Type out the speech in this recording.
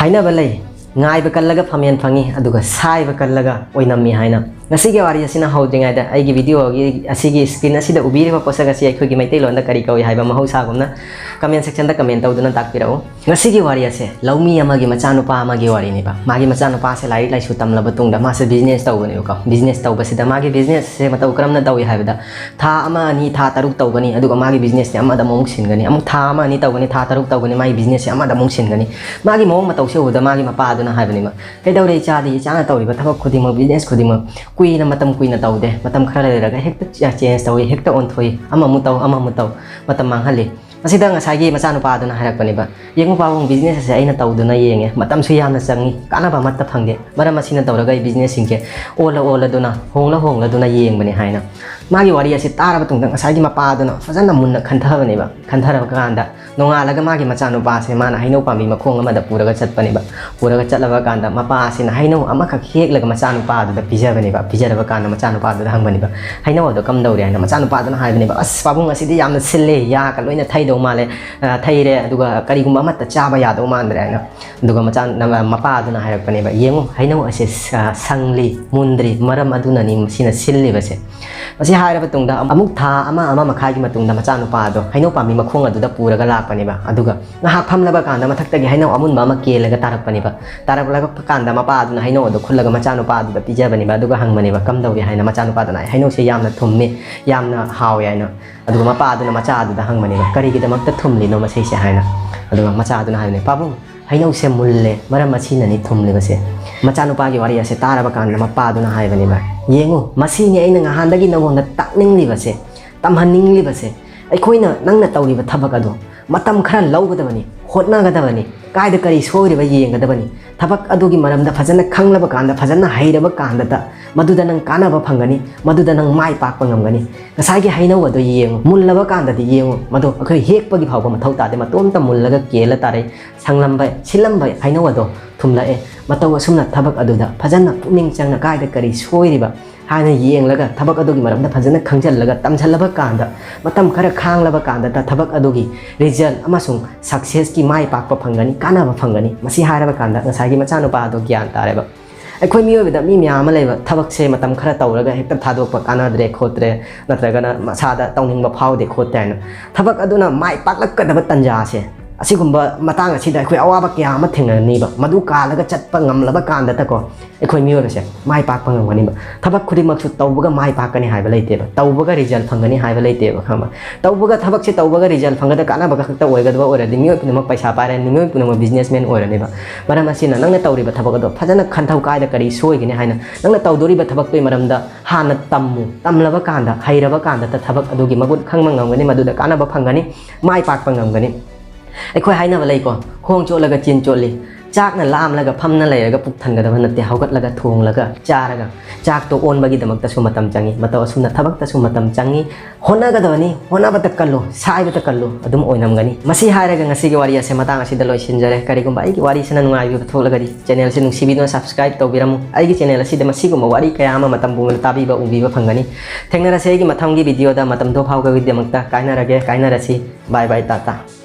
हाइनब लै ngaib kallaga phamen phangi aduga sai ba kallaga oinami haina ngasige wari asina hawdingai da aigi video gi asigi screen asida ubiri ba posaga si ai khogi maitai londa kari kawi haiba mahausa gumna comment section da comment tawduna takpirao ngasigi wari ase laumi amagi machanu pa amagi wari ni ba magi machanu pa se lai lai su tamla batungda ma se business tawbani ka business tawba sida magi business se mataw kramna tawi haibada tha ama ni tha taruk tawgani aduga magi business ni ama da mong singani amuk tha ama ni tawgani tha taruk tawgani magi business ama da mong singani magi mong mataw se uda magi mapa na haibani kaidaure chadi chana tawri ba thak khudima business khudima kuina matam kuina tawde matam khara leraga hekta change tawi hekta on thoi ama mutaw matam manghali asida ngasagi macanu pa duna harak pani ba yengu pawong business ase aina tawduna yenge matam su yamna changi kana ba matta phangde mara masina tawraga business singke ola duna hongla duna yeng bani haina magi wari ase tara ba tungdang asagi mapa duna fajana munna khantha bani ba khantha ba kanda nonga laga magi macanu pa se mana haino pami makhong ama da puraga chat pani ba puraga chatlaba kanda mapa ase na haino ama kha khek laga macanu pa da pija bani ba pija ba kanda macanu pa da hang bani ba haino do kam dawri haina macanu pa duna hai bani ba as pabung asidi yamna sille ya ka loina thai male thaire aduga karigumba amata chaba yado mandre na aduga machan mapa aduna harakpani ba yengu haino ase sangli mundri maram aduna ni sina silli base masi haira batungda amuk tha ama makhai gi matungda machan upa do haino pami makhong aduda puraga lakpani ba aduga na hak phamlaba kanda mathakta gi haino amun ba ma kelaga tarakpani ba tarakla kanda mapa aduna haino do khullaga machan upa aduda pijabani ba aduga hangmani ba kamdawi haina machan upa dana haino se yamna thummi yamna hawi haina aduga mapa aduna macha aduda hangmani ba kari gi damakta thumli no masai se haina aduga macha aduna haine pabung haino se mulle maram machina ni thumli base macha nupa gi wari ase taraba kan mapa aduna haibani ba yengu masini aina ngahandagi nawonda takningli base tamhaningli base aikoina nangna tawri ba thabak adu matam khara lawgadabani hotnagadabani kaida kari soiri ba yengadabani thabak adugi maramda fajana khanglaba kanda fajana hairaba kanda ta maduda nang kanaba phangani maduda nang mai pakpa ngamgani ngasagi haino adu yengu mullaba kanda di yengu madu akhoi hekpagi phawba mathau tade matomta mullaga kela tare sanglamba silamba haino adu thumlae mataw asumna thabak aduda fajana puning changna kaida kari soiriba haina yenglaga thabak adugi maramda fajana khangjallaga tamjallaba kanda matam khara khanglaba kanda ta thabak adugi result amasung success ki mai pakpa phangani kanaba phangani masi haraba kanda ngasagi machanu pa adu gyan tareba अखोई मियोबदा मी ma'am लेबा थबक से मतम खरा तौरगा हेक्ता थादोक कानाद्रे खोत्रे नत्रगना मसादा तौनिंगबा फावदे खोत्ते थबक अदुना माइ पाकलकदबा तंजा से असिगुंबा मतांग असिदा अखोई अवाबा क्या अमा थेंगनीबा मदु कालगा चटपा ngamlaba kanda ta ko अखोई मियोबसे माइ पाकपा ngamगनीबा थबक खुदिमकसु तौबगा माइ पाकनी हाइबा लेतेबा तौबगा रिजल्ट फंगनी हाइबा लेतेबा खमा तौबगा थबक से तौबगा रिजल्ट फंगदा कानाबा खक्ता ओइगदबा ओरदि मियो पुनमक पैसा पारे मियो पुनमक बिजनेसमैन ओरनेबा मरम असिना नंगना तौरिबा थबक दो फजना खंथौ कायदा करी सोइगनी हाइना नंगना तौदोरिबा थबक पे मरमदा हाना तमलबा कांदा हाइरबा कांदा ta थबक अदुगी मगुन खंगमा ngamgani maduda कानाबा फंगनी माइ पाकपा ngamgani अखोई हाइनाबा लैको खोंग चोलगा चिन चोली चाकना लामलगा फमना लैरगा पुक थनगदबा नते हौगतलगा थोंगलगा चारगा चाक तो ओनबगी दमकतसु मतम चंगी मताव असुना थबकतसु मतम चंगी होनागदबनी होनाबता कल्लो साइबता कल्लो अदुम ओइनमगनी मसी हायरगा ngasiगी wari ase matang asida loisinjare karigumba aigi wari sina nungai bi tholagadi channel se nungsibido subscribe tawbiramu aigi channel asida masiguma wari kaya ama matam bungna tabiba ubiba phangani thengnara se aigi mathamgi video da matam do phawga widemakta kainarage kainarasi bye bye tata